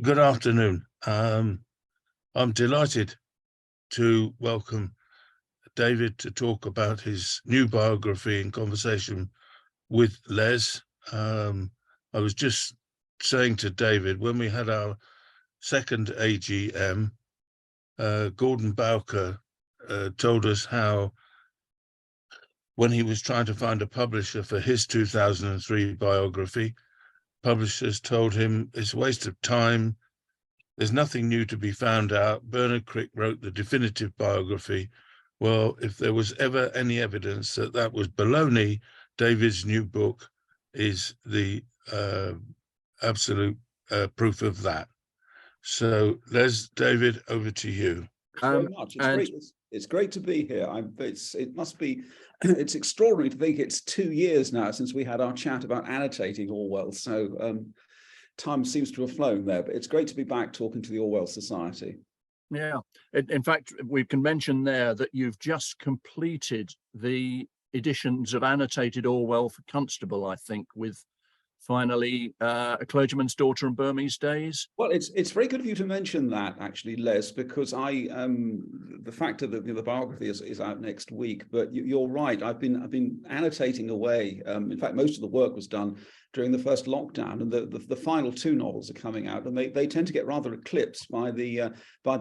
Good afternoon. I'm delighted to welcome David to talk about his new biography in conversation with Les. I was just saying to David, when we had our second AGM, Gordon Bowker told us how, when he was trying to find a publisher for his 2003 biography, publishers told him it's a waste of time. There's nothing new to be found out. Bernard Crick wrote the definitive biography. Well, if there was ever any evidence that that was baloney, David's new book is the absolute proof of that. So, David, over to you. Very much. It's great to be here. It's extraordinary to think it's 2 years now since we had our chat about annotating Orwell. So time seems to have flown there, but it's great to be back talking to the Orwell Society. Yeah, in fact, we can mention there that you've just completed the editions of annotated Orwell for Constable, I think, with finally A Clergyman's Daughter and Burmese Days. Well, it's very good of you to mention that, actually, Les, because the fact that the biography is out next week. But you're right. I've been annotating away. In fact, most of the work was done during the first lockdown, and the final 2 novels are coming out, and they tend to get rather eclipsed by the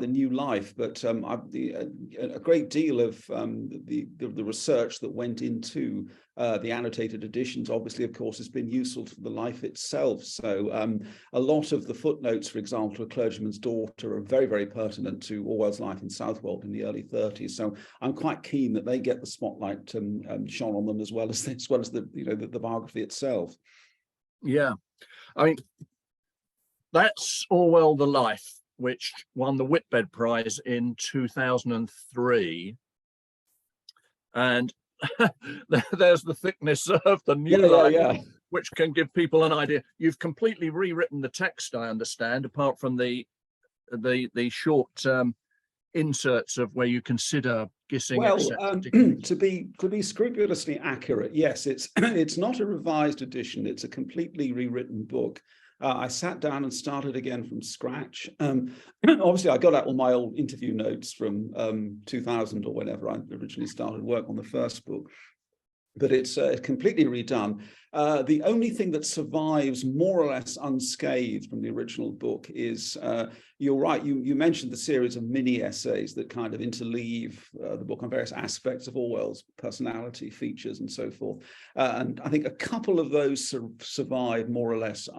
new life. But a great deal of the research that went into the annotated editions, obviously, of course, has been useful to the life itself. So a lot of the footnotes, for example, to A Clergyman's Daughter, are very, very pertinent to Orwell's life in Southwold in the early 30s. So I'm quite keen that they get the spotlight shone on them as well as the biography itself. Yeah, I mean, that's Orwell the Life, which won the Whitbread Prize in 2003. And there's the thickness of the new life, which can give people an idea. You've completely rewritten the text, I understand, apart from the short inserts of where you consider Gissing. Well, to be scrupulously accurate, yes, it's not a revised edition. It's a completely rewritten book. I sat down and started again from scratch. Obviously, I got out all my old interview notes from 2000 or whenever I originally started work on the first book. But it's completely redone. The only thing that survives more or less unscathed from the original book is, you're right, you mentioned the series of mini essays that kind of interleave the book on various aspects of Orwell's personality, features, and so forth. And I think a couple of those survive more or less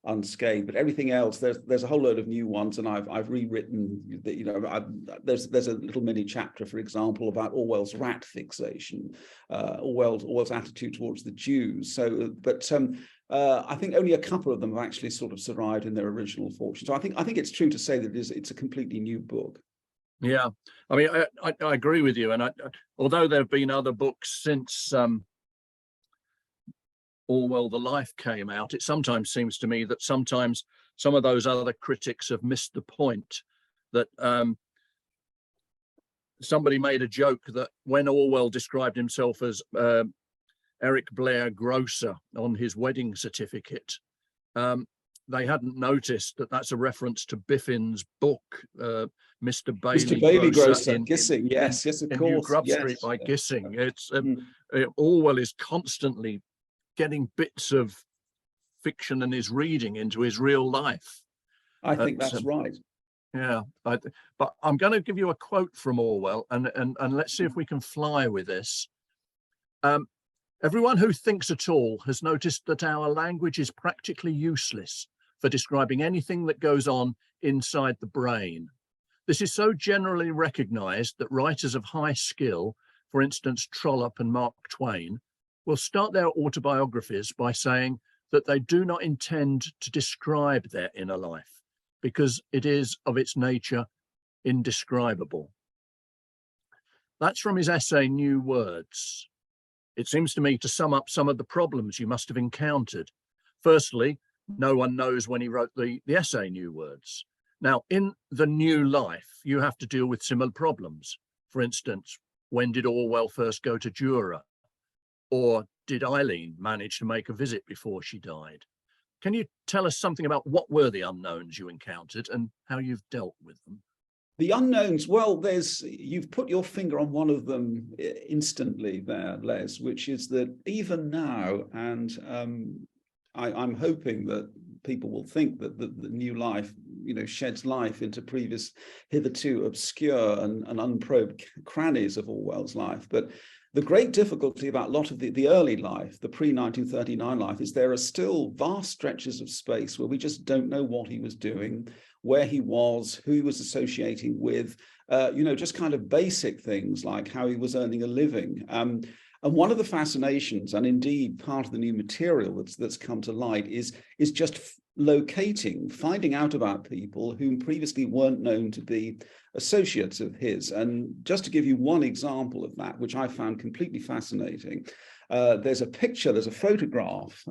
unscathed, but everything else, there's a whole load of new ones, and I've rewritten. There's a little mini chapter, for example, about Orwell's rat fixation, Orwell's attitude towards the Jews. So, but I think only a couple of them have actually sort of survived in their original fortune. So I think it's true to say that it's a completely new book. Yeah, I mean, I agree with you, and although there have been other books since Orwell the Life came out, it sometimes seems to me that sometimes some of those other critics have missed the point. That somebody made a joke that when Orwell described himself as Eric Blair Grocer on his wedding certificate, they hadn't noticed that that's a reference to Biffin's book, Mr. Bailey Grocer in Gissing. Yes, of course. New Grub Street by Gissing. It's Orwell is constantly getting bits of fiction and his reading into his real life. I think that's right. Yeah, but I'm going to give you a quote from Orwell, and let's see if we can fly with this. Everyone who thinks at all has noticed that our language is practically useless for describing anything that goes on inside the brain. This is so generally recognized that writers of high skill, for instance, Trollope and Mark Twain, will start their autobiographies by saying that they do not intend to describe their inner life because it is of its nature indescribable. That's from his essay, New Words. It seems to me to sum up some of the problems you must have encountered. Firstly, no one knows when he wrote the essay, New Words. Now, in the new life, you have to deal with similar problems. For instance, when did Orwell first go to Jura? Or did Eileen manage to make a visit before she died? Can you tell us something about what were the unknowns you encountered and how you've dealt with them? The unknowns, well, you've put your finger on one of them instantly there, Les, which is that even now, and I'm hoping that people will think that the new life, sheds life into previous, hitherto obscure and unprobed crannies of Orwell's life. But the great difficulty about a lot of the early life, the pre-1939 life, is there are still vast stretches of space where we just don't know what he was doing, where he was, who he was associating with, just kind of basic things like how he was earning a living. And one of the fascinations, and indeed part of the new material that's come to light, is just finding out about people whom previously weren't known to be associates of his. And just to give you one example of that, which I found completely fascinating, there's a photograph,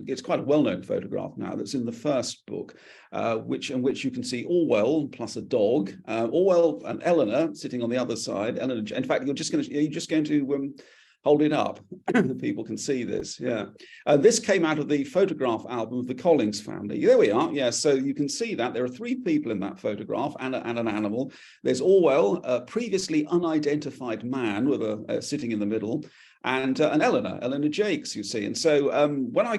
it's quite a well-known photograph now, that's in the first book, in which you can see Orwell plus a dog, Orwell and Eleanor sitting on the other side. Eleanor, in fact, you're just going to hold it up. People can see this. Yeah. This came out of the photograph album of the Collins family. There we are. Yeah. So you can see that there are three people in that photograph and an animal. There's Orwell, a previously unidentified man with sitting in the middle, and Eleanor Jakes, you see. And so when I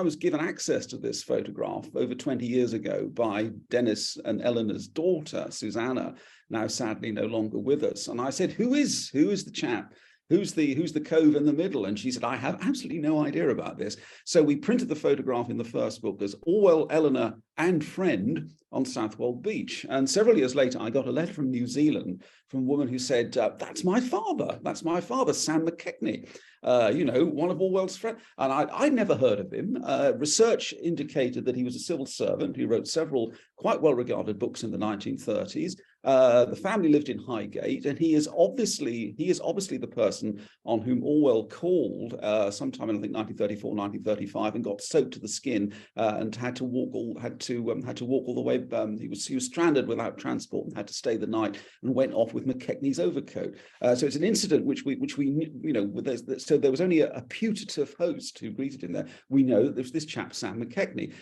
was given access to this photograph over 20 years ago by Dennis and Eleanor's daughter, Susanna, now sadly no longer with us, and I said, who is the chap? Who's the cove in the middle? And she said, I have absolutely no idea about this. So we printed the photograph in the first book as Orwell, Eleanor, and friend on Southwold Beach. And several years later, I got a letter from New Zealand from a woman who said, that's my father, Sam McKechnie, one of Orwell's friends. And I'd never heard of him. Research indicated that he was a civil servant who wrote several quite well-regarded books in the 1930s. The family lived in Highgate, and he is obviously the person on whom Orwell called sometime in, I think, 1934, 1935, and got soaked to the skin and had to walk all the way. He was stranded without transport and had to stay the night, and went off with McKechnie's overcoat. So it's an incident which we so there was only a putative host who greeted him there. We know that there was this chap Sam McKechnie,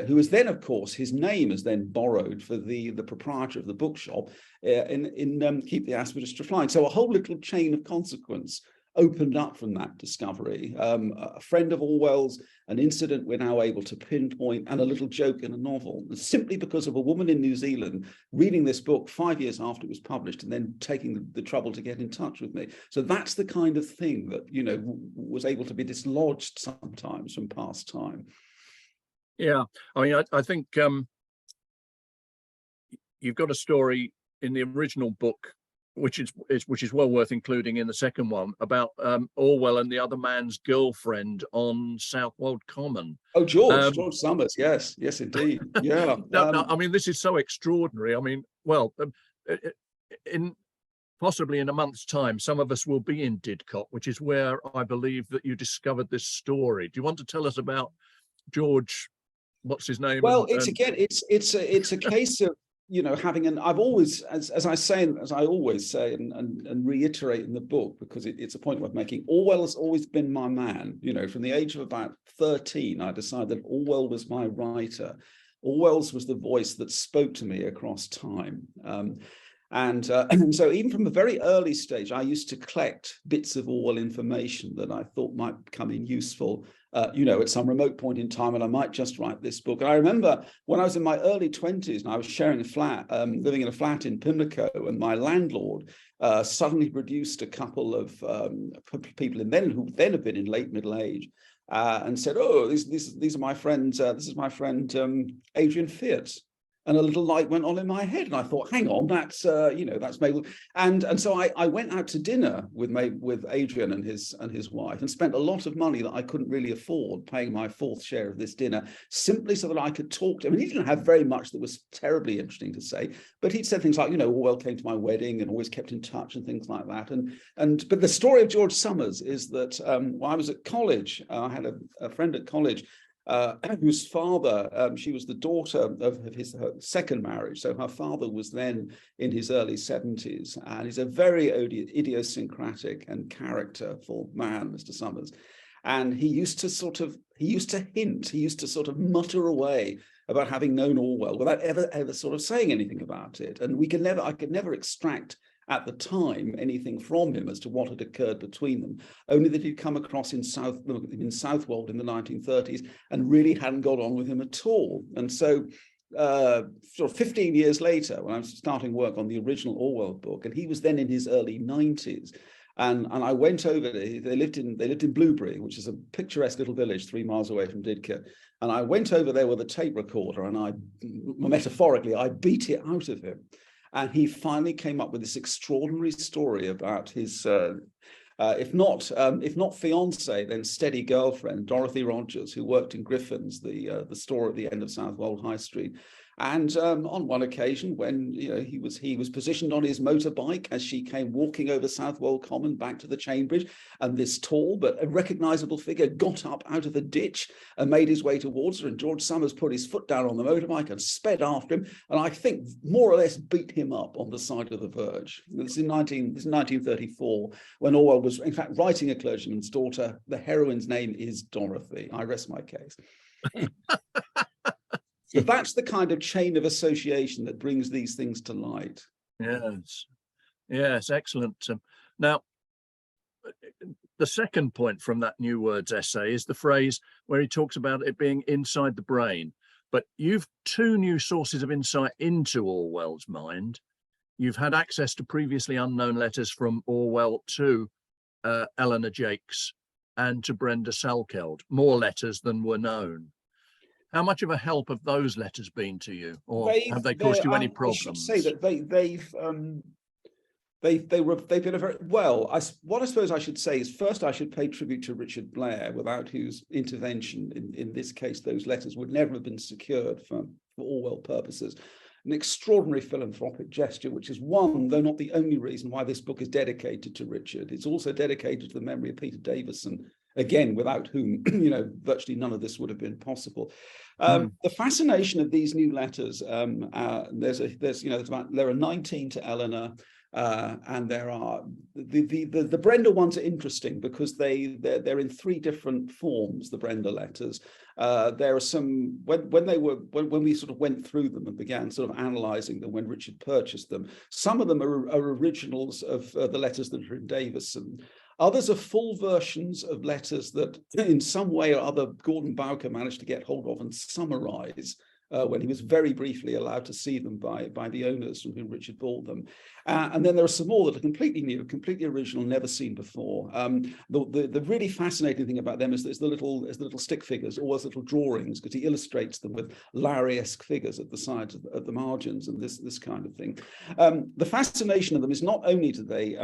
who was then, of course, his name is then borrowed for the proprietor of the bookshop in Keep the Aspidistra Flying. So a whole little chain of consequence opened up from that discovery. A friend of Orwell's, an incident we're now able to pinpoint, and a little joke in a novel, simply because of a woman in New Zealand reading this book 5 years after it was published and then taking the trouble to get in touch with me. So that's the kind of thing that, was able to be dislodged sometimes from past time. Yeah, I mean, I think you've got a story in the original book, which is well worth including in the second one, about Orwell and the other man's girlfriend on Southwold Common. Oh, George Summers, yes, indeed, yeah. No, I mean, this is so extraordinary. I mean, well, possibly in a month's time, some of us will be in Didcot, which is where I believe that you discovered this story. Do you want to tell us about George? What's his name? Well, it's a case of having I've always, as I always say and reiterate in the book, because it's a point worth making, Orwell has always been my man. From the age of about 13, I decided that Orwell was my writer. Orwell's was the voice that spoke to me across time. And so even from a very early stage, I used to collect bits of Orwell information that I thought might come in useful, at some remote point in time, and I might just write this book. And I remember when I was in my early 20s and I was sharing a flat, living in a flat in Pimlico, and my landlord suddenly produced a couple of people who then have been in late middle age, and said, "Oh, these are my friends. This is my friend Adrian Fiat." And a little light went on in my head, and I thought, "Hang on, that's Mabel." And so I went out to dinner with Adrian and his wife, and spent a lot of money that I couldn't really afford, paying my fourth share of this dinner, simply so that I could talk to him. I mean, he didn't have very much that was terribly interesting to say, but he'd said things like, Orwell came to my wedding and always kept in touch and things like that. But the story of George Summers is that while I was at college, I had a friend at college whose father, she was the daughter of her second marriage. So her father was then in his early 70s, and he's a very idiosyncratic and characterful man, Mr. Summers. And he used to sort of mutter away about having known Orwell without ever sort of saying anything about it. And I could never extract at the time anything from him as to what had occurred between them, only that he'd come across in Southwold in the 1930s and really hadn't got on with him at all. And so sort of 15 years later, when I was starting work on the original Orwell book, and he was then in his early 90s, and I went over there. They lived in Blueberry, which is a picturesque little village 3 miles away from Didcot. And I went over there with a tape recorder, and metaphorically, I beat it out of him. And he finally came up with this extraordinary story about his, if not fiance, then steady girlfriend, Dorothy Rogers, who worked in Griffin's, the store at the end of Southwold High Street. And on one occasion, when he was positioned on his motorbike as she came walking over Southwold Common back to the chain bridge, and this tall but recognizable figure got up out of the ditch and made his way towards her. And George Summers put his foot down on the motorbike and sped after him, and I think more or less beat him up on the side of the verge. This is 1934, when Orwell was in fact writing A Clergyman's Daughter. The heroine's name is Dorothy. I rest my case. So that's the kind of chain of association that brings these things to light. Yes, excellent. Now, the second point from that New Words essay is the phrase where he talks about it being inside the brain. But you've two new sources of insight into Orwell's mind. You've had access to previously unknown letters from Orwell to Eleanor Jakes and to Brenda Salkeld, more letters than were known. How much of a help have those letters been to you, or have they caused you any problems? I should say that they've been a very well. What I suppose I should say is, first I should pay tribute to Richard Blair, without whose intervention in this case those letters would never have been secured for Orwell purposes. An extraordinary philanthropic gesture, which is one, though not the only reason why this book is dedicated to Richard. It's also dedicated to the memory of Peter Davison, again, without whom, virtually none of this would have been possible. The fascination of these new letters, there are 19 to Eleanor, and there are the Brenda ones are interesting because they're in 3 different forms. The Brenda letters. There are some when we sort of went through them and began sort of analysing them when Richard purchased them. Some of them are originals of the letters that are in Davison. Others are full versions of letters that in some way or other Gordon Bowker managed to get hold of and summarise when he was very briefly allowed to see them by the owners from whom Richard bought them. And then there are some more that are completely new, completely original, never seen before. The really fascinating thing about them is the little stick figures, or as little drawings, because he illustrates them with Lowry-esque figures at the sides, at the margins, and this kind of thing. The fascination of them is not only do they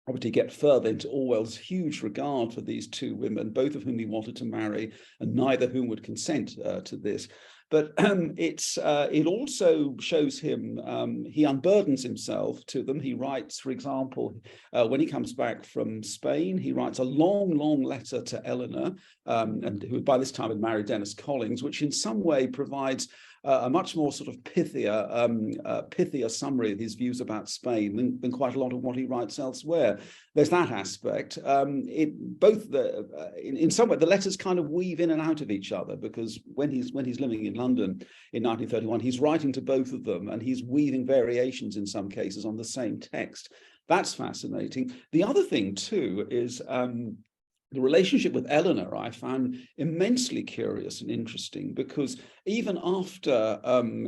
obviously get further into Orwell's huge regard for these 2 women, both of whom he wanted to marry, and neither whom would consent to this. But it also shows him, he unburdens himself to them. He writes, for example, when he comes back from Spain, he writes a long letter to Eleanor, and who by this time had married Dennis Collins, which in some way provides a much more sort of pithier summary of his views about Spain than quite a lot of what he writes elsewhere. There's that aspect. In some way, the letters kind of weave in and out of each other, because when he's living in London in 1931, he's writing to both of them, and he's weaving variations in some cases on the same text. That's fascinating. The other thing too is the relationship with Eleanor I found immensely curious and interesting, because even after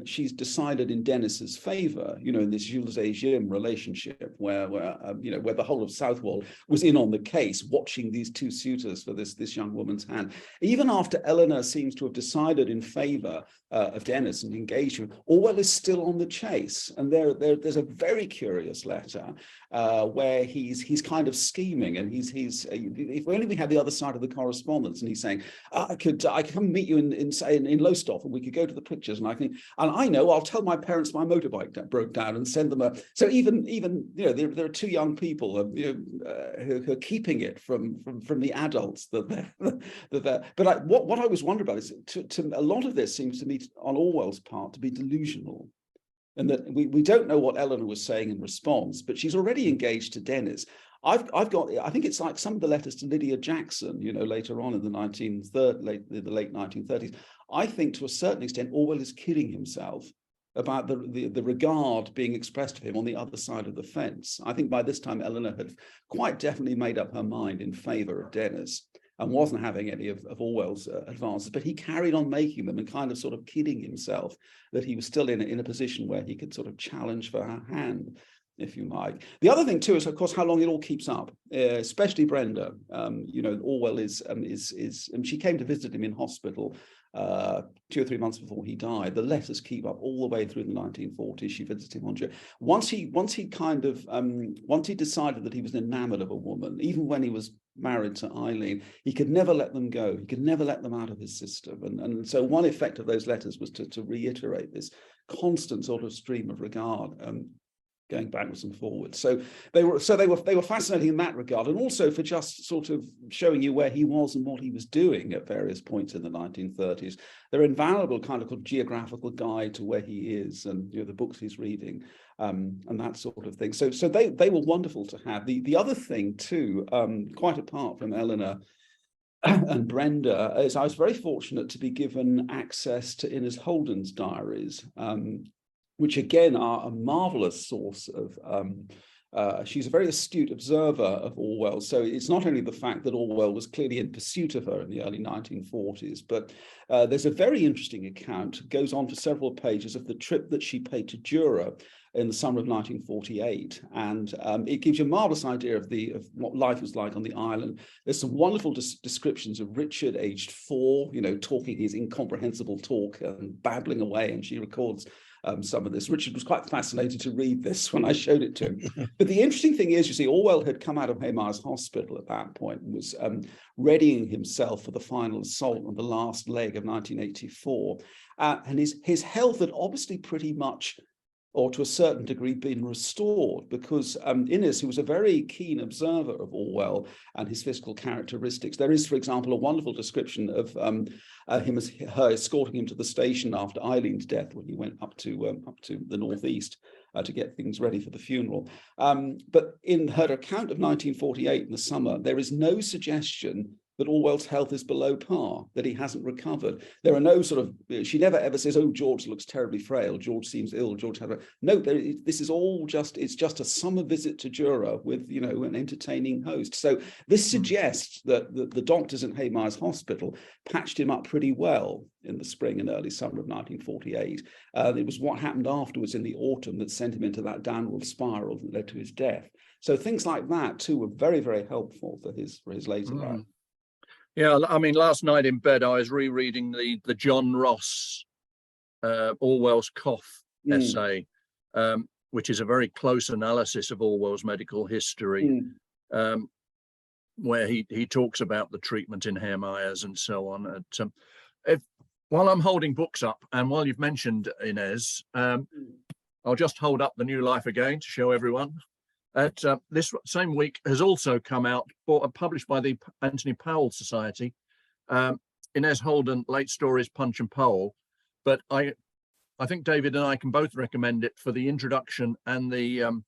she's decided in Dennis's favor, in this Jules et Jim relationship where the whole of Southwold was in on the case, watching these 2 suitors for this young woman's hand, even after Eleanor seems to have decided in favor of Dennis and engaged him, Orwell is still on the chase. And there's a very curious letter where he's kind of scheming, and he's if only we had the other side of the correspondence, and he's saying, I could come meet you in Lowestoft, and we could go to the pictures, and I know I'll tell my parents my motorbike broke down and send them so even there are 2 young people who are keeping it from the adults that they're but what I was wondering about is to a lot of this seems to me on Orwell's part to be delusional. And that we don't know what Eleanor was saying in response, but she's already engaged to Dennis. I've got, I think it's like some of the letters to Lydia Jackson, you know, later on in the late 1930s. I think to a certain extent, Orwell is kidding himself about the regard being expressed of him on the other side of the fence. I think by this time, Eleanor had quite definitely made up her mind in favor of Dennis and wasn't having any of Orwell's advances, but he carried on making them and kind of sort of kidding himself that he was still in a position where he could sort of challenge for her hand, if you like. The other thing too is, of course, how long it all keeps up, especially Brenda. You know, Orwell is and she came to visit him in hospital 2 or 3 months before he died. The letters keep up all the way through the 1940s. She visited him on once he decided that he was enamored of a woman, even when he was married to Eileen, he could never let them go. He could never let them out of his system. And so one effect of those letters was to reiterate this constant sort of stream of regard, going backwards and forwards. So they were fascinating in that regard, and also for just sort of showing you where he was and what he was doing at various points in the 1930s. They're invaluable kind of geographical guide to where he is and, you know, the books he's reading, and that sort of thing. So they were wonderful to have. The other thing too, quite apart from Eleanor and Brenda, is I was very fortunate to be given access to Inez Holden's diaries, which again are a marvelous source of, she's a very astute observer of Orwell. So it's not only the fact that Orwell was clearly in pursuit of her in the early 1940s, but there's a very interesting account, goes on for several pages, of the trip that she paid to Jura in the summer of 1948. And it gives you a marvelous idea of what life was like on the island. There's some wonderful descriptions of Richard, aged 4, you know, talking his incomprehensible talk and babbling away, and she records some of this. Richard was quite fascinated to read this when I showed it to him. But the interesting thing is, you see, Orwell had come out of Haymar's Hospital at that point and was readying himself for the final assault on the last leg of 1984. And his health had obviously pretty much, or to a certain degree, been restored, because Inez, who was a very keen observer of Orwell and his physical characteristics, there is, for example, a wonderful description of her escorting him to the station after Eileen's death, when he went up to the northeast to get things ready for the funeral. But in her account of 1948 in the summer, there is no suggestion that Orwell's health is below par, that he hasn't recovered. There are no sort of, she never ever says, oh, George looks terribly frail, George seems ill, George had a, no, this is all just, it's just a summer visit to Jura with, you know, an entertaining host. So this suggests that the doctors at Haymar's Hospital patched him up pretty well in the spring and early summer of 1948. It was what happened afterwards in the autumn that sent him into that downward spiral that led to his death. So things like that too were very, very helpful for his later life. Yeah, I mean, last night in bed, I was rereading the John Ross Orwell's Cough essay, which is a very close analysis of Orwell's medical history, where he talks about the treatment in Haymar's and so on. While I'm holding books up, and while you've mentioned Inez, I'll just hold up The New Life again to show everyone. This same week has also come out, published by the Anthony Powell Society, Inez Holden, Late Stories, Punch and Pole. But I think David and I can both recommend it for the introduction and the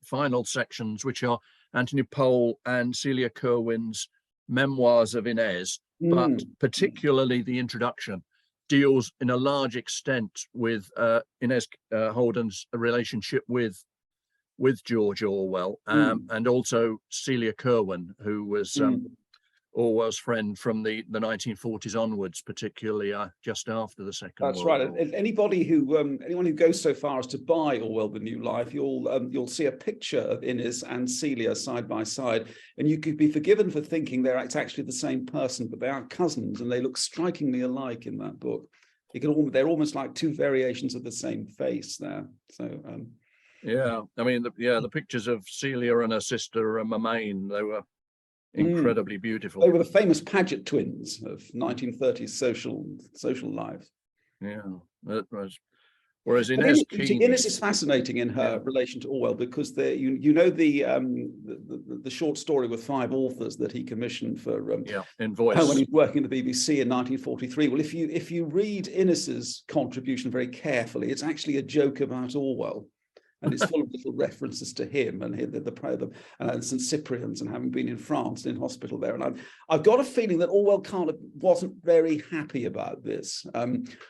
final sections, which are Anthony Powell and Celia Kerwin's memoirs of Inez, but particularly the introduction deals in a large extent with Inez Holden's relationship with George Orwell, and also Celia Kerwin, who was Orwell's friend from the 1940s onwards, particularly just after the Second World War. That's right. Anyone who goes so far as to buy Orwell: The New Life, you'll see a picture of Inez and Celia side by side, and you could be forgiven for thinking it's actually the same person, but they are cousins, and they look strikingly alike in that book. They're almost like two variations of the same face there. So. Yeah, I mean, the pictures of Celia and her sister Mamaine, they were incredibly beautiful. They were the famous Paget twins of 1930s social life. Yeah, that was. Whereas Inez is fascinating in her relation to Orwell, because the short story with 5 authors that he commissioned for in Voice when he was working at the BBC in 1943. Well, if you read Inez's contribution very carefully, it's actually a joke about Orwell. And it's full of little references to him and St. Cyprian's and having been in France in hospital there. And I've got a feeling that Orwell wasn't very happy about this.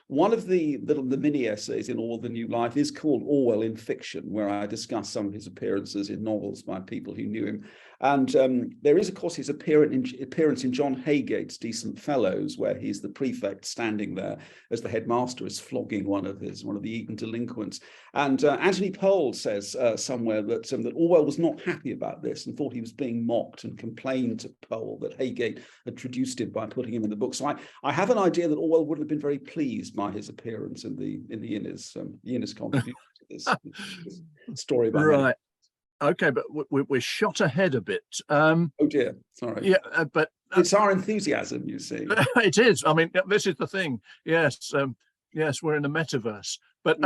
One of the mini essays in All the New Life is called Orwell in Fiction, where I discuss some of his appearances in novels by people who knew him. And there is, of course, his appearance in John Haygate's Decent Fellows, where he's the prefect standing there as the headmaster is flogging one of the Eton delinquents. And Anthony Powell says somewhere that Orwell was not happy about this and thought he was being mocked, and complained to Powell that Haygate had traduced him by putting him in the book. So I have an idea that Orwell wouldn't have been very pleased by his appearance in the Innes contribution to this story. Right. Okay, but we're shot ahead a bit. Oh dear, sorry. Yeah, but it's our enthusiasm, you see. It is. I mean, this is the thing. Yes, yes, we're in a metaverse. But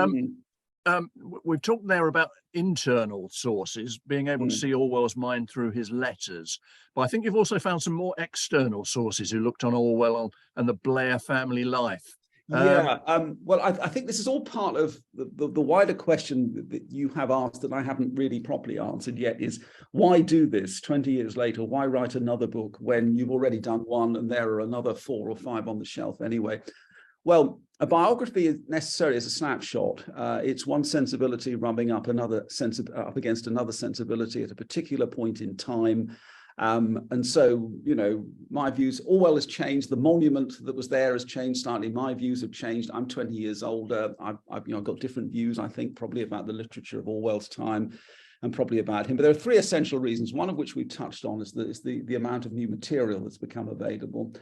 we've talked there about internal sources, being able to see Orwell's mind through his letters. But I think you've also found some more external sources who looked on Orwell and the Blair family life. Well, I think this is all part of the wider question that you have asked that I haven't really properly answered yet, is why do this 20 years later? Why write another book when you've already done one and there are another 4 or 5 on the shelf anyway? Well, a biography is necessarily as a snapshot. It's one sensibility rubbing up up against another sensibility at a particular point in time. And so, my views, Orwell has changed. The monument that was there has changed slightly. My views have changed. I'm 20 years older. I've got different views, I think, probably about the literature of Orwell's time and probably about him. But there are 3 essential reasons, one of which we've touched on, is the amount of new material that's become available.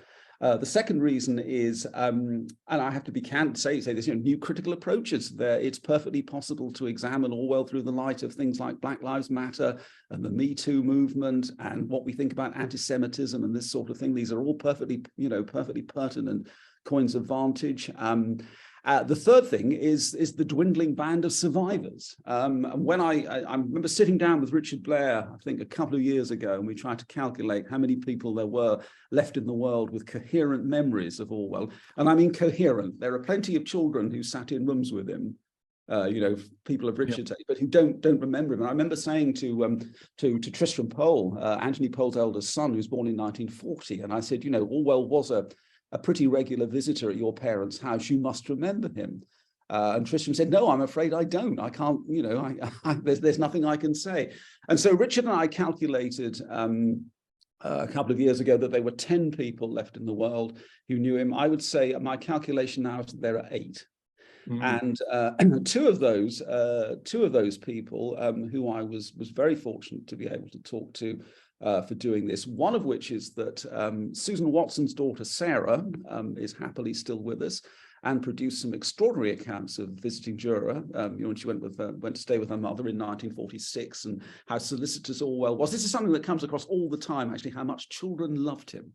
The second reason is, and I have to be candid, say this, new critical approaches. It's perfectly possible to examine Orwell through the light of things like Black Lives Matter and the Me Too movement and what we think about anti-Semitism and this sort of thing. These are all perfectly pertinent coins of vantage. The third thing is the dwindling band of survivors. And when I remember sitting down with Richard Blair, I think a couple of years ago, and we tried to calculate how many people there were left in the world with coherent memories of Orwell. And I mean coherent. There are plenty of children who sat in rooms with him, people of Richard's age, but who don't remember him. And I remember saying to Tristram Powell, Anthony Powell's eldest son, who was born in 1940, and I said, Orwell was a pretty regular visitor at your parents' house. You must remember him. And Tristram said, no, I'm afraid I don't. I can't, there's nothing I can say. And so Richard and I calculated a couple of years ago that there were 10 people left in the world who knew him. I would say my calculation now is that there are 8. And two of those people who I was very fortunate to be able to talk to for doing this. One of which is that Susan Watson's daughter Sarah is happily still with us and produced some extraordinary accounts of visiting Jura. When she went to stay with her mother in 1946, and how solicitous Orwell was. This is something that comes across all the time, actually, how much children loved him.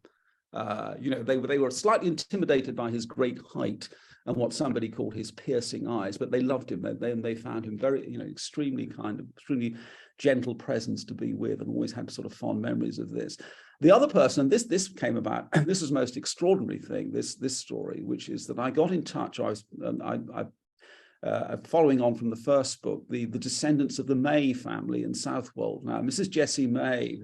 They were slightly intimidated by his great height and what somebody called his piercing eyes, but they loved him. They found him very, extremely gentle presence to be with, and always had sort of fond memories of this. The other person, this came about, this was the most extraordinary thing, this story, which is that I got in touch. I was following on from the first book, the descendants of the May family in Southwold. Now, Mrs. Jessie May,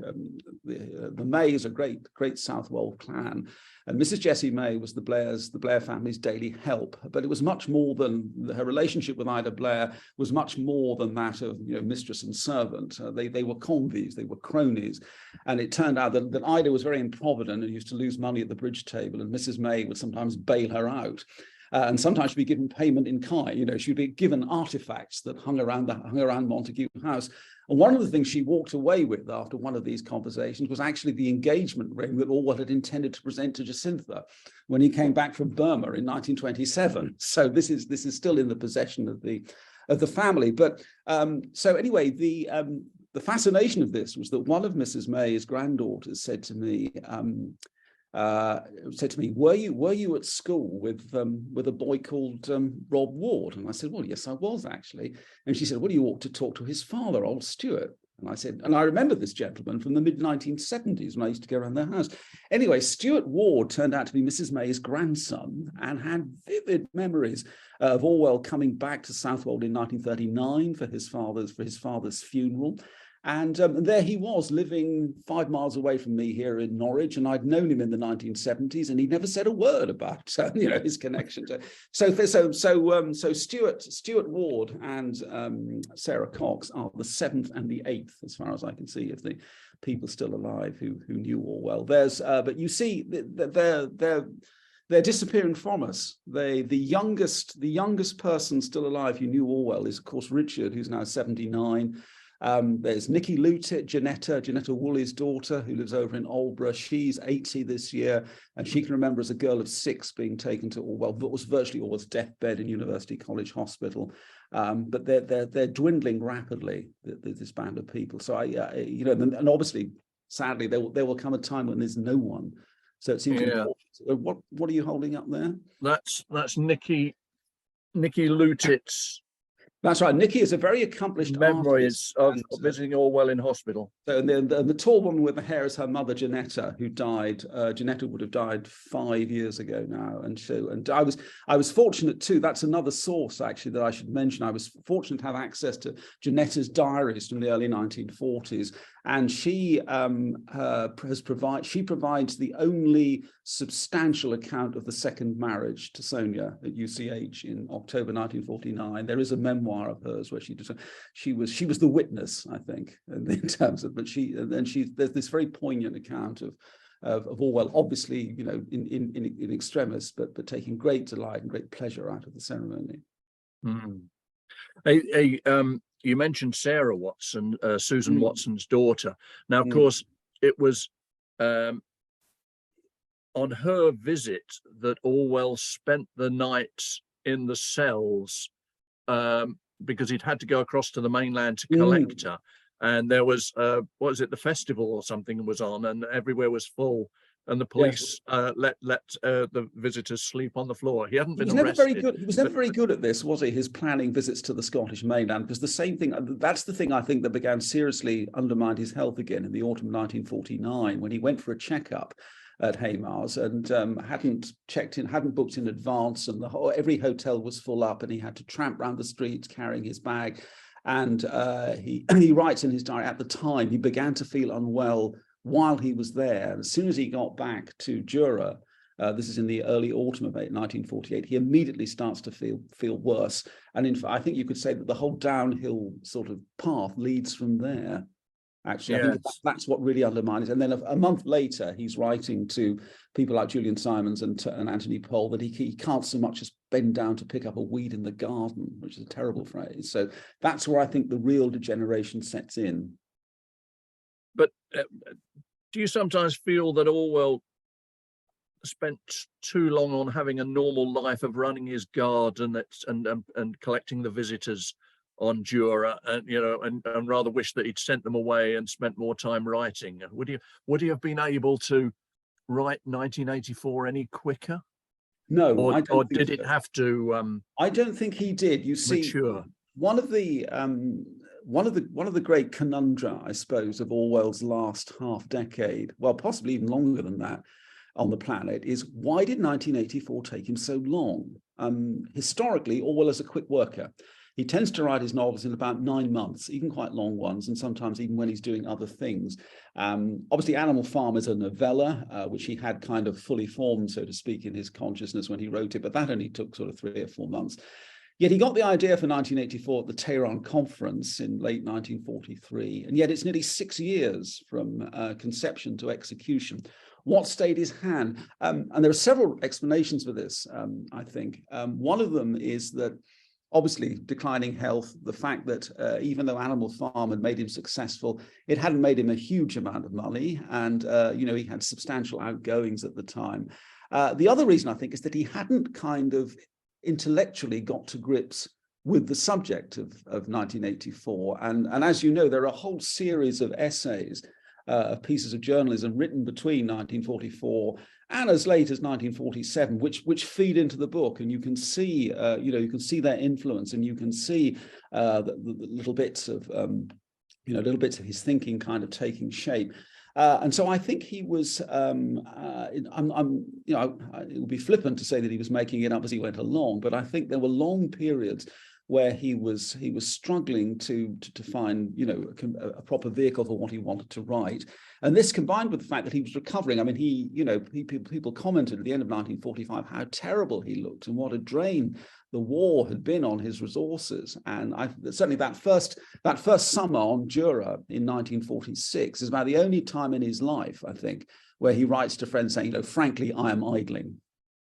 the May is a great Southwold clan, and Mrs. Jessie May was the Blair family's daily help. But it was much more than her relationship with Ida Blair was much more than that of mistress and servant. They were convies, they were cronies, and it turned out that Ida was very improvident and used to lose money at the bridge table, and Mrs. May would sometimes bail her out. And sometimes she'd be given payment in kind. She'd be given artifacts that hung around Montague House. And one of the things she walked away with after one of these conversations was actually the engagement ring that Orwell had intended to present to Jacintha when he came back from Burma in 1927. So this is still in the possession of the family. But so anyway, the fascination of this was that one of Mrs. May's granddaughters said to me, were you at school with a boy called Rob Ward? And I said, well, yes, I was actually. And she said, well, you ought to talk to his father, old Stuart. And I said, and I remember this gentleman from the mid-1970s when I used to go around their house. Anyway, Stuart Ward turned out to be Mrs. May's grandson and had vivid memories of Orwell coming back to Southwold in 1939 for his father's funeral. And there he was, living 5 miles away from me here in Norwich, and I'd known him in the 1970s, and he never said a word about his connection to. So Stuart Ward and Sarah Cox are the 7th and the 8th, as far as I can see, of the people still alive who knew Orwell. But you see, they're disappearing from us. The youngest person still alive who knew Orwell is, of course, Richard, who's now 79. There's Nikki Lutit, Janetta Woolley's daughter, who lives over in Aldborough. She's 80 this year, and she can remember as a girl of 6 being taken to Orwell, but was virtually Orwell's deathbed in University College Hospital. But they're dwindling rapidly, this band of people. So and obviously, sadly, there will come a time when there's no one. So it seems important. What are you holding up there? That's Nikki Lutit's. That's right. Nikki is a very accomplished memories of visiting Orwell in hospital. So the tall woman with the hair is her mother, Janetta, who died. Janetta would have died 5 years ago now, and I was fortunate too. That's another source actually that I should mention. I was fortunate to have access to Janetta's diaries from the early 1940s, and she provides the only substantial account of the second marriage to Sonia at UCH in October 1949. There is a memoir of hers where she was the witness, I think, in terms of, but there's this very poignant account of Orwell, obviously, in extremis, but taking great delight and great pleasure out of the ceremony. You mentioned Sarah Watson, Susan Watson's daughter. Now, of course, it was on her visit that Orwell spent the night in the cells, because he'd had to go across to the mainland to collect her. And there was, what was it, the festival or something was on, and everywhere was full. And the police let the visitors sleep on the floor. He hadn't been arrested. He was never very good at this, was he? His planning visits to the Scottish mainland, because the same thing, that's the thing I think that began seriously undermined his health again in the autumn of 1949, when he went for a checkup at Haymar's and hadn't booked in advance, and every hotel was full up, and he had to tramp around the streets carrying his bag. And he writes in his diary, at the time, he began to feel unwell while he was there. And as soon as he got back to Jura, this is in the early autumn of 1948, he immediately starts to feel worse. And in fact, I think you could say that the whole downhill sort of path leads from there. Actually, I think that's what really undermines it. And then a month later, he's writing to people like Julian Simons and Anthony Pohl that he can't so much as bend down to pick up a weed in the garden, which is a terrible phrase. So that's where I think the real degeneration sets in. But do you sometimes feel that Orwell spent too long on having a normal life of running his garden and collecting the visitors on Jura, and rather wish that he'd sent them away and spent more time writing? Would he have been able to write 1984 any quicker? No, or did it have to? I don't think he did. You see, mature. One of the great conundra, I suppose, of Orwell's last half decade, well, possibly even longer than that, on the planet, is why did 1984 take him so long? Historically, Orwell is a quick worker. He tends to write his novels in about 9 months, even quite long ones, and sometimes even when he's doing other things. Obviously, Animal Farm is a novella, which he had kind of fully formed, so to speak, in his consciousness when he wrote it, but that only took sort of 3 or 4 months. Yet he got the idea for 1984 at the Tehran conference in late 1943, and yet it's nearly 6 years from conception to execution. What stayed his hand? And there are several explanations for this, I think. One of them is that obviously declining health, the fact that even though Animal Farm had made him successful, it hadn't made him a huge amount of money, and he had substantial outgoings at the time. The other reason, I think, is that he hadn't kind of intellectually got to grips with the subject of 1984. And as you know, there are a whole series of essays, of pieces of journalism written between 1944 and as late as 1947, which feed into the book, and you can see, you can see their influence, and you can see the little bits of little bits of his thinking kind of taking shape. And so I think he was, it would be flippant to say that he was making it up as he went along, but I think there were long periods where he was struggling to find, a proper vehicle for what he wanted to write. And this combined with the fact that he was recovering. I mean, people commented at the end of 1945 how terrible he looked and what a drain the war had been on his resources. And certainly that first summer on Jura in 1946 is about the only time in his life, I think, where he writes to friends saying, frankly, I am idling.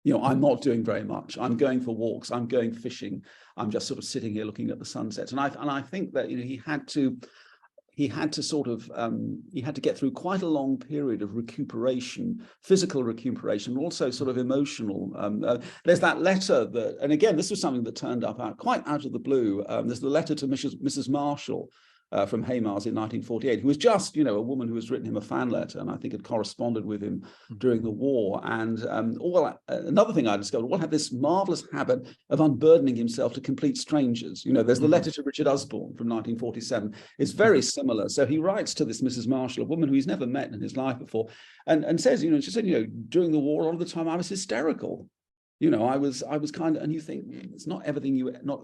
I'm not doing very much. I'm going for walks. I'm going fishing. I'm just sort of sitting here looking at the sunsets. And I think that he had to get through quite a long period of recuperation, physical recuperation, also sort of emotional. There's that letter that, and again, this was something that turned up quite out of the blue. There's the letter to Mrs. Marshall from Haymar's in 1948, who was just, a woman who has written him a fan letter, and I think had corresponded with him during the war. And another thing I discovered, Orwell had this marvelous habit of unburdening himself to complete strangers. There's the letter to Richard Usborne from 1947. It's very similar. So he writes to this Mrs. Marshall, a woman who he's never met in his life before, and says, she said, during the war, a lot of the time I was hysterical. I was kind of, and you think it's not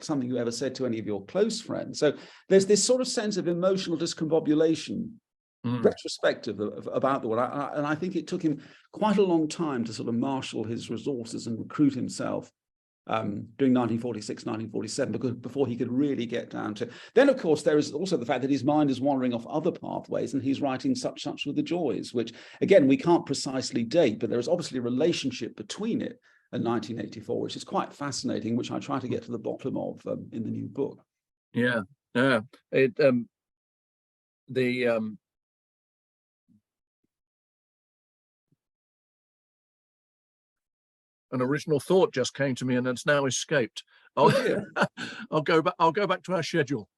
something you ever said to any of your close friends. So there's this sort of sense of emotional discombobulation, retrospective about the war. And I think it took him quite a long time to sort of marshal his resources and recruit himself during 1946, 1947, because before he could really get down to. Then, of course, there is also the fact that his mind is wandering off other pathways, and he's writing such with the joys, which again we can't precisely date, but there is obviously a relationship between it and 1984, which is quite fascinating, which I try to get to the bottom of in the new book. Yeah. An original thought just came to me and it's now escaped. I'll go back to our schedule.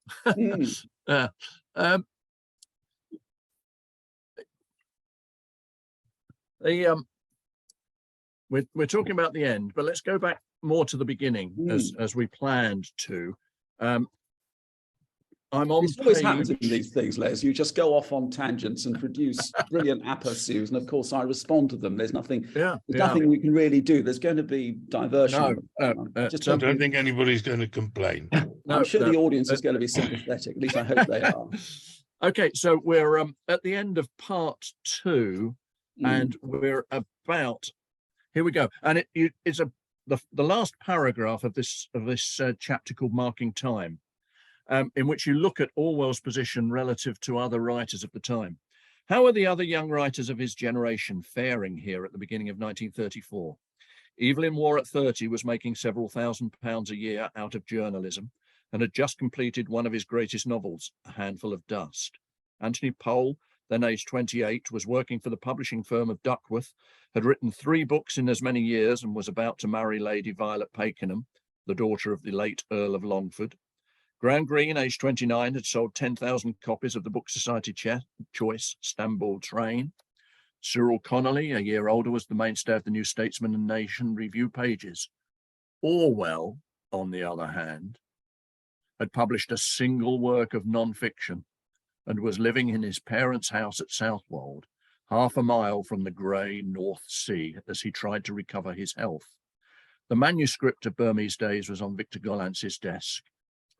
We're talking about the end, but let's go back more to the beginning as we planned to. This always happens in these things, Les. You just go off on tangents and produce brilliant aperçus, and of course I respond to them. There's nothing we can really do. There's going to be diversion. I don't think anybody's going to complain. I'm sure the audience is going to be sympathetic. At least I hope they are. Okay, so we're at the end of part 2, and we're about. Here we go, and it's the last paragraph of this chapter called "Marking Time." In which you look at Orwell's position relative to other writers of the time. How are the other young writers of his generation faring here at the beginning of 1934? Evelyn Waugh at 30 was making several £1,000s a year out of journalism and had just completed one of his greatest novels, A Handful of Dust. Anthony Powell, then aged 28, was working for the publishing firm of Duckworth, had written 3 books in as many years and was about to marry Lady Violet Pakenham, the daughter of the late Earl of Longford. Graham Greene, aged 29, had sold 10,000 copies of the Book Society Choice Stamboul Train. Cyril Connolly, a year older, was the mainstay of the New Statesman and Nation review pages. Orwell, on the other hand, had published a single work of non-fiction and was living in his parents' house at Southwold, half a mile from the grey North Sea, as he tried to recover his health. The manuscript of Burmese Days was on Victor Gollantz's desk.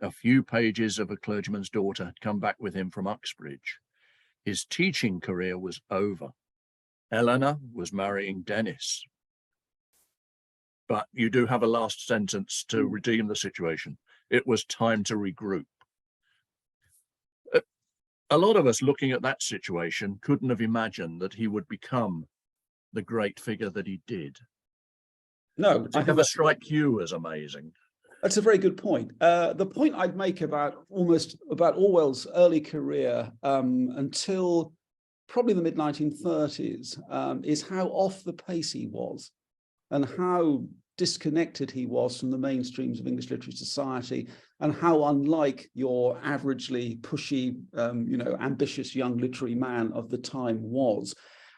A few pages of A Clergyman's Daughter had come back with him from Uxbridge. His teaching career was over. Eleanor was marrying Dennis. But you do have a last sentence to redeem the situation. It was time to regroup. A lot of us looking at that situation couldn't have imagined that he would become the great figure that he did. No, did it ever strike you as amazing? That's a very good point. The point I'd make about Orwell's early career until probably the mid-1930s is how off the pace he was and how disconnected he was from the mainstreams of English literary society, and how unlike your averagely pushy, ambitious young literary man of the time was.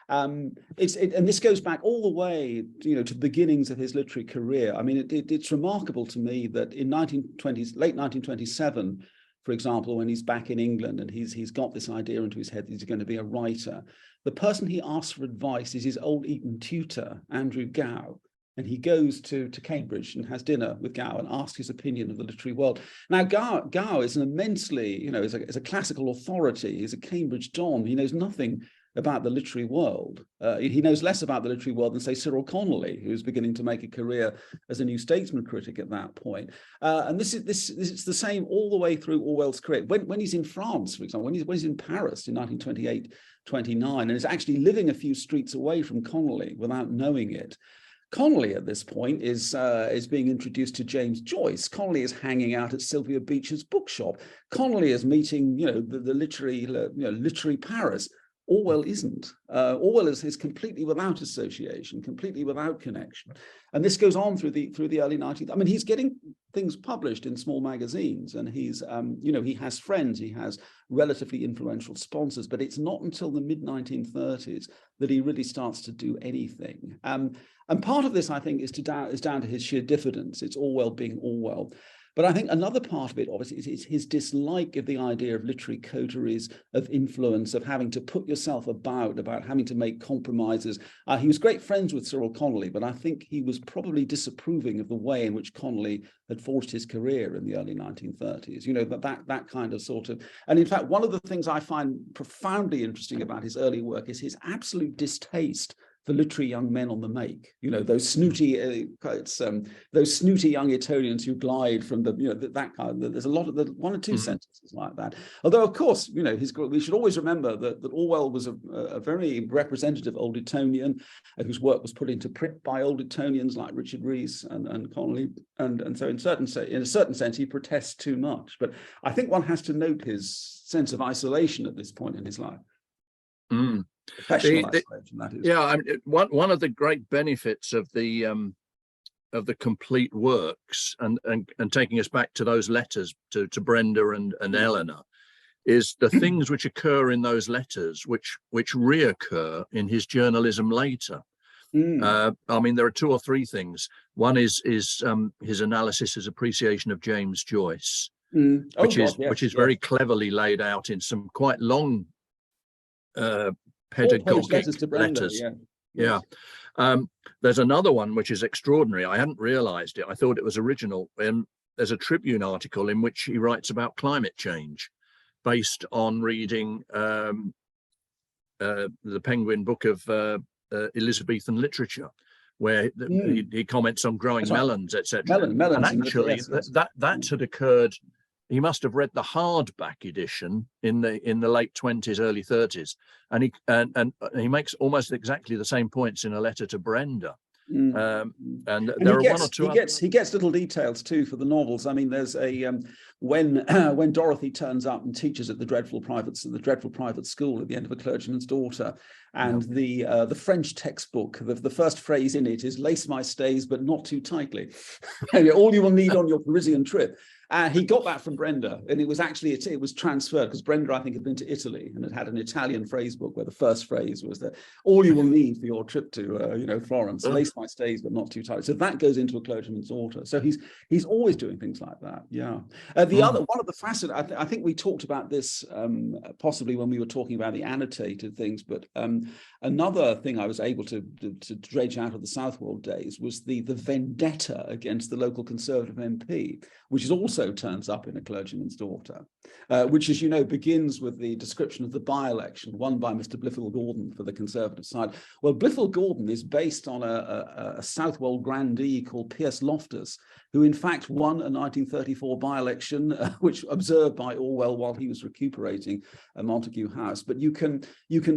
And this goes back all the way, to the beginnings of his literary career. I mean, it's remarkable to me that in late 1927, for example, when he's back in England and he's got this idea into his head that he's going to be a writer, the person he asks for advice is his old Eton tutor, Andrew Gow. And he goes to Cambridge and has dinner with Gow and asks his opinion of the literary world. Now, Gow is an immensely, is a classical authority. He's a Cambridge don. He knows nothing about the literary world. He knows less about the literary world than, say, Cyril Connolly, who's beginning to make a career as a New Statesman critic at that point. And this is the same all the way through Orwell's career. When he's in France, for example, when he's in Paris in 1928-29, and is actually living a few streets away from Connolly without knowing it, Connolly at this point is being introduced to James Joyce. Connolly is hanging out at Sylvia Beecher's bookshop. Connolly is meeting, the literary Paris. Orwell isn't. Orwell is completely without association, completely without connection, and this goes on through the early 19th. I mean, he's getting things published in small magazines, and he's he has friends, he has relatively influential sponsors, but it's not until the mid 1930s that he really starts to do anything. And part of this, I think, is down to his sheer diffidence. It's Orwell being Orwell. But I think another part of it, obviously, is his dislike of the idea of literary coteries, of influence, of having to put yourself about having to make compromises. He was great friends with Cyril Connolly, but I think he was probably disapproving of the way in which Connolly had forged his career in the early 1930s. That kind of sort of. And in fact, one of the things I find profoundly interesting about his early work is his absolute distaste for literary young men on the make, those snooty young Etonians who glide from that kind of, there's a lot of one or two sentences like that. Although, of course, we should always remember that Orwell was a very representative old Etonian whose work was put into print by old Etonians like Richard Rees and Connolly, and so in a certain sense he protests too much. But I think one has to note his sense of isolation at this point in his life. Professional isolation, that is. Yeah, I mean, one of the great benefits of the complete works, and taking us back to those letters to Brenda and Eleanor, is the things which occur in those letters which reoccur in his journalism later. I mean, there are two or three things. One is his analysis, his appreciation of James Joyce, which is very cleverly laid out in some quite long pedagogic letters. Yeah. There's another one which is extraordinary. I hadn't realized it. I thought it was original. There's a Tribune article in which he writes about climate change based on reading the Penguin book of Elizabethan literature, where he comments on growing melons, etc. Melons, and actually that had occurred. He must have read the hardback edition in the late 20s, early 30s, and he makes almost exactly the same points in a letter to Brenda. And there are one or two. He gets little details too for the novels. I mean, there's a when Dorothy turns up and teaches at the dreadful private school at the end of A Clergyman's Daughter, and the French textbook, the first phrase in it is "Lace my stays, but not too tightly." All you will need on your Parisian trip. He got that from Brenda, and it was actually it was transferred because Brenda, I think, had been to Italy and had an Italian phrase book where the first phrase was that all you will need for your trip to Florence, lace my stays but not too tight. So that goes into A Clergyman's Daughter. So he's always doing things like that. Yeah. One of the fascinating, I think we talked about this possibly when we were talking about the annotated things, but another thing I was able to dredge out of the Southwold days was the vendetta against the local Conservative MP, which is also turns up in A Clergyman's Daughter, which, as you know, begins with the description of the by-election won by Mr. Blifil Gordon for the Conservative side. Well, Blifil Gordon is based on a Southwold grandee called Pierce Loftus, who in fact won a 1934 by-election, which observed by Orwell while he was recuperating at Montague House. But you can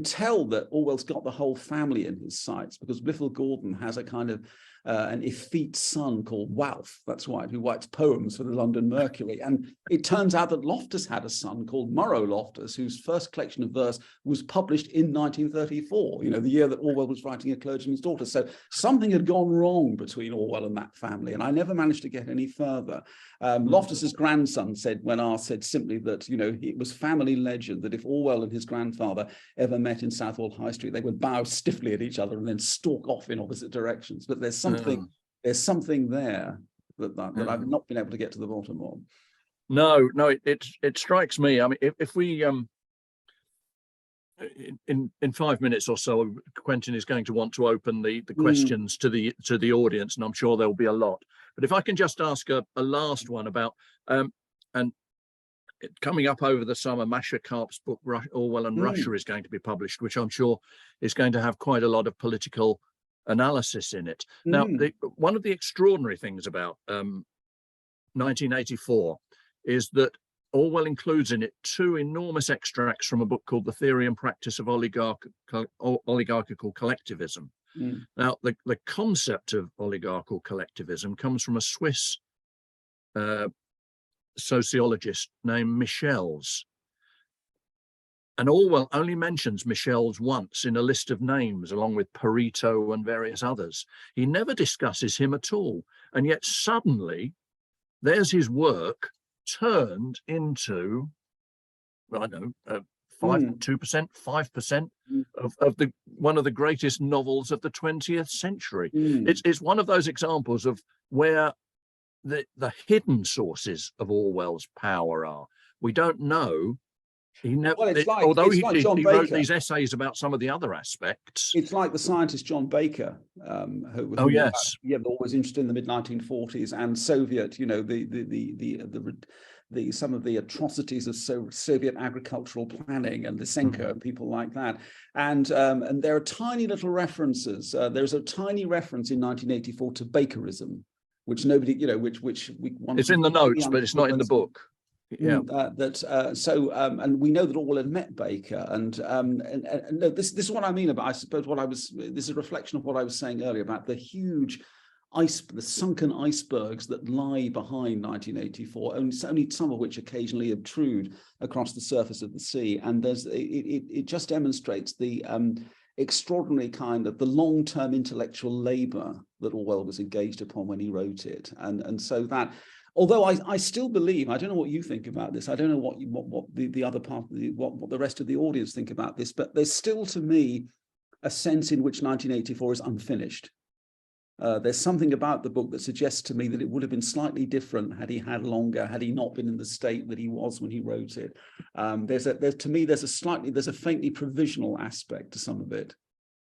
tell that Orwell's got the whole family in his sights, because Blifil Gordon has a kind of an effete son called Walph, that's right, who writes poems for the London Mercury. And it turns out that Loftus had a son called Morrow Loftus, whose first collection of verse was published in 1934, the year that Orwell was writing A Clergyman's Daughter. So something had gone wrong between Orwell and that family, and I never managed to get any further. Loftus's grandson said simply that, it was family legend that if Orwell and his grandfather ever met in Southwold High Street, they would bow stiffly at each other and then stalk off in opposite directions. But there's something there that I've not been able to get to the bottom of. No, it strikes me. I mean, if we in 5 minutes or so, Quentin is going to want to open the questions to the audience, and I'm sure there'll be a lot. But if I can just ask a last one about and coming up over the summer, Masha Karp's book Orwell and Russia is going to be published, which I'm sure is going to have quite a lot of political analysis in it. Now, one of the extraordinary things about 1984 is that Orwell includes in it 2 enormous extracts from a book called The Theory and Practice of Oligarchical Collectivism. Now, the concept of oligarchical collectivism comes from a Swiss sociologist named Michels. And Orwell only mentions Michels once in a list of names, along with Pareto and various others. He never discusses him at all. And yet suddenly there's his work turned into, I don't know, 2%, 5% of the one of the greatest novels of the 20th century. It's one of those examples of where the hidden sources of Orwell's power are. We don't know. He never, although he wrote these essays about some of the other aspects. It's like the scientist John Baker, who was always interested in the mid-1940s and Soviet, you know, some of the atrocities of Soviet agricultural planning and Lysenko and people like that. And there are tiny little references. There's a tiny reference in 1984 to Bakerism, which nobody, you know, it's in the notes, but it's not in the book. Yeah. And we know that Orwell had met Baker, and no, this is what I mean about. I suppose this is a reflection of what I was saying earlier about the huge the sunken icebergs that lie behind 1984. Only some of which occasionally obtrude across the surface of the sea, and it just demonstrates the extraordinary kind of the long-term intellectual labor that Orwell was engaged upon when he wrote it, and so that. Although I still believe, I don't know what you think about this. I don't know what the other part of what the rest of the audience think about this, but there's still, to me, a sense in which 1984 is unfinished. There's something about the book that suggests to me that it would have been slightly different had he had longer, had he not been in the state that he was when he wrote it. There's a faintly provisional aspect to some of it.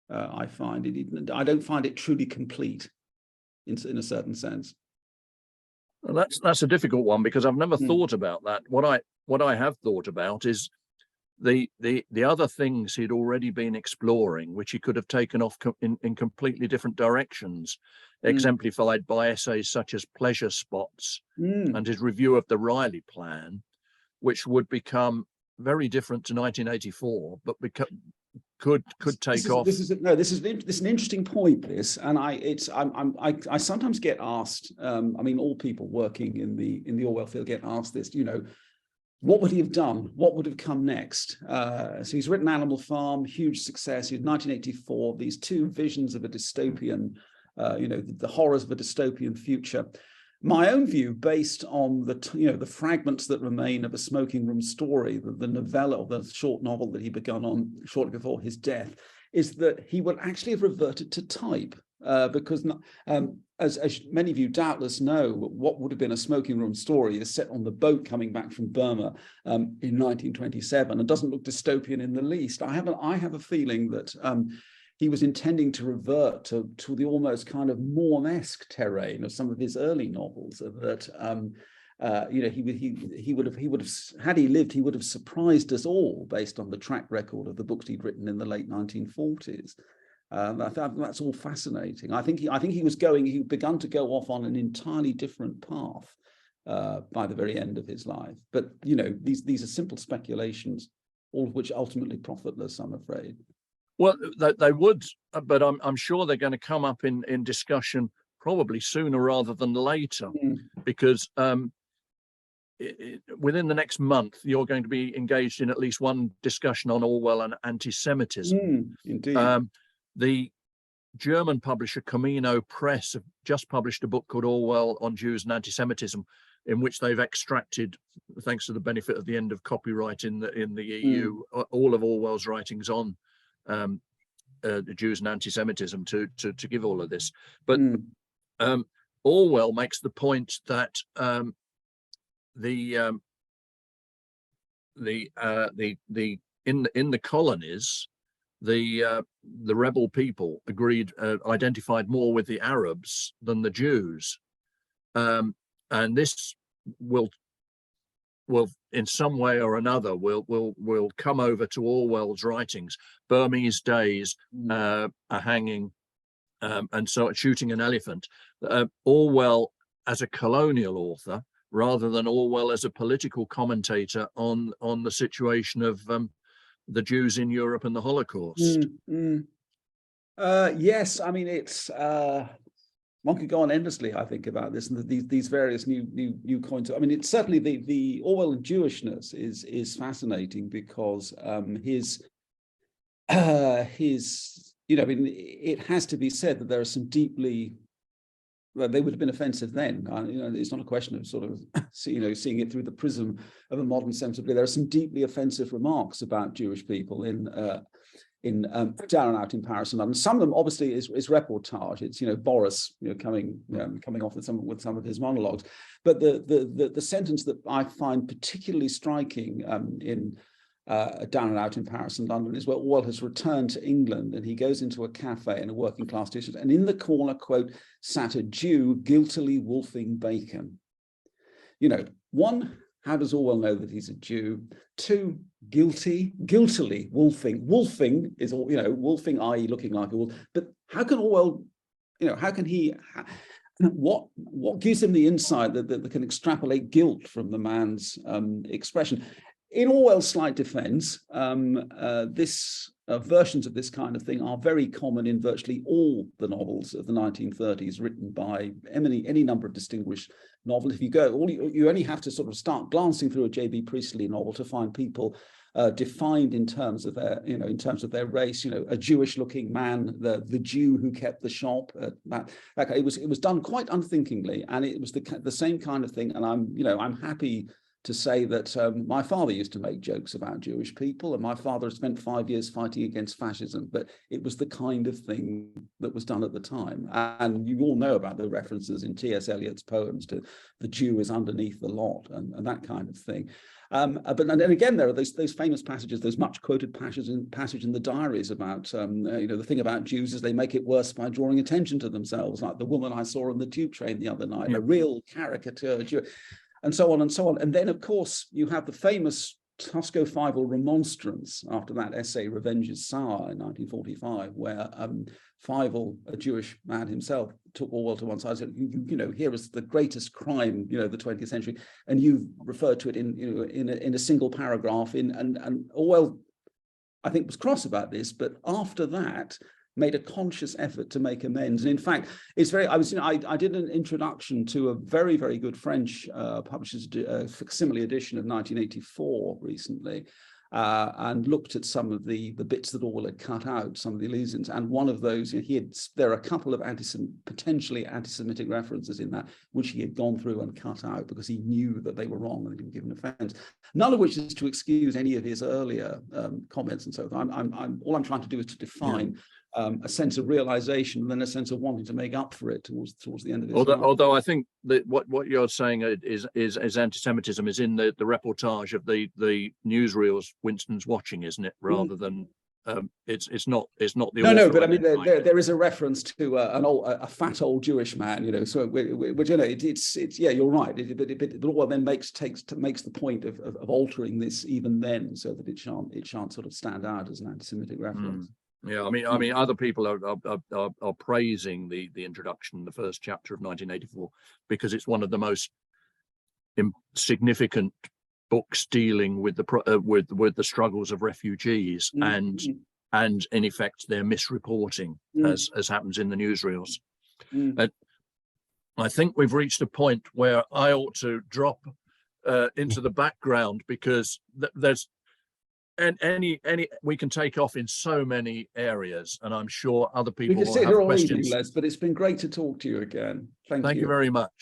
I find it. I don't find it truly complete, in a certain sense. Well, that's a difficult one, because I've never thought about that. What I have thought about is the other things he'd already been exploring, which he could have taken off in completely different directions, exemplified by essays such as Pleasure Spots and his review of the Riley Plan, which would become very different to 1984, but could take off. This is an interesting point. And I sometimes get asked. I mean, all people working in the Orwell field get asked this. You know, what would he have done? What would have come next? So he's written Animal Farm, huge success. In 1984, these 2 visions of a dystopian, the horrors of a dystopian future. My own view, based on the fragments that remain of A Smoking Room Story, the novella or the short novel that he began on shortly before his death, is that he would actually have reverted to type, because as many of you doubtless know, what would have been A Smoking Room Story is set on the boat coming back from Burma in 1927 and doesn't look dystopian in the least. I have a feeling that he was intending to revert to the almost kind of Mormon-esque terrain of some of his early novels. That he would have, had he lived, he would have surprised us all based on the track record of the books he'd written in the late 1940s. That's all fascinating. I think he'd begun to go off on an entirely different path by the very end of his life. But you know, these are simple speculations, all of which ultimately profitless, I'm afraid. Well, they would, but I'm sure they're going to come up in discussion probably sooner rather than later, because within the next month, you're going to be engaged in at least one discussion on Orwell and anti-Semitism. Indeed. The German publisher Camino Press have just published a book called Orwell on Jews and Anti-Semitism, in which they've extracted, thanks to the benefit of the end of copyright in the EU, all of Orwell's writings on the Jews and anti-Semitism to give all of this. But Orwell makes the point that in the colonies, the rebel people identified more with the Arabs than the Jews, and this will in some way or another will come over to Orwell's writings. Burmese Days, a hanging, and so shooting an elephant. Orwell as a colonial author, rather than Orwell as a political commentator on the situation of the Jews in Europe and the Holocaust. Yes, I mean, it's one could go on endlessly, I think, about this and these various new coins. I mean, it's certainly the Orwell Jewishness is fascinating because his you know, I mean, it has to be said that there are some deeply, well, they would have been offensive then. You know, it's not a question of sort of, you know, seeing it through the prism of a modern sensibility. There are some deeply offensive remarks about Jewish people down and out in Paris and London. Some of them obviously is reportage. It's, you know, Boris, you know, coming off with some of his monologues. But the sentence that I find particularly striking in Down and Out in Paris and London is where Orwell has returned to England and he goes into a cafe in a working class district, and in the corner, quote, sat a Jew guiltily wolfing bacon. You know, one, how does Orwell know that he's a Jew? Two, guiltily wolfing. Wolfing is, you know, wolfing, i.e. looking like a wolf. But how can Orwell, you know, how can he, what gives him the insight that can extrapolate guilt from the man's expression? In Orwell's slight defense, versions of this kind of thing are very common in virtually all the novels of the 1930s written by any number of distinguished novelists. If you go, you only have to sort of start glancing through a J.B. Priestley novel to find people defined in terms of their, you know, in terms of their race. You know, a Jewish-looking man, the Jew who kept the shop. It was done quite unthinkingly, and it was the same kind of thing. And I'm happy to say that my father used to make jokes about Jewish people, and my father spent 5 years fighting against fascism, but it was the kind of thing that was done at the time. And you all know about the references in T.S. Eliot's poems to the Jew is underneath the lot and that kind of thing. But and again, there are those famous passages, those much quoted passage in the diaries about, you know, the thing about Jews is they make it worse by drawing attention to themselves, like the woman I saw on the tube train the other night, a real caricature Jew. And so on and so on. And then, of course, you have the famous Tusco-Fievel remonstrance after that essay, Revenge is Sour, in 1945, where Fievel, a Jewish man himself, took Orwell to one side and said, you know, here is the greatest crime, you know, the 20th century, and you've referred to it in a single paragraph. And Orwell, I think, was cross about this, but after that, made a conscious effort to make amends. And in fact, it's very, I did an introduction to a very, very good French publisher's facsimile edition of 1984 recently, and looked at some of the bits that Orwell had cut out, some of the allusions. And one of those, there are a couple of potentially anti-Semitic references in that, which he had gone through and cut out because he knew that they were wrong and they'd been given offense. None of which is to excuse any of his earlier comments and so on. All I'm trying to do is to define a sense of realization and then a sense of wanting to make up for it towards the end of his life. Although I think that what you're saying is anti-Semitism is in the reportage of the newsreels Winston's watching, isn't it? Rather than it's not the no, but I mean there is a reference to a fat old Jewish man, you know. So which, you know, it's yeah, you're right. But Orwell then makes the point of altering this even then, so that it shan't sort of stand out as an anti-Semitic reference. Yeah, I mean, other people are praising the introduction, the first chapter of 1984, because it's one of the most significant books dealing with the struggles of refugees and in effect their misreporting, as happens in the newsreels. But I think we've reached a point where I ought to drop into the background, because there's. And we can take off in so many areas, and I'm sure other people will have questions. Les, but it's been great to talk to you again. Thank you very much.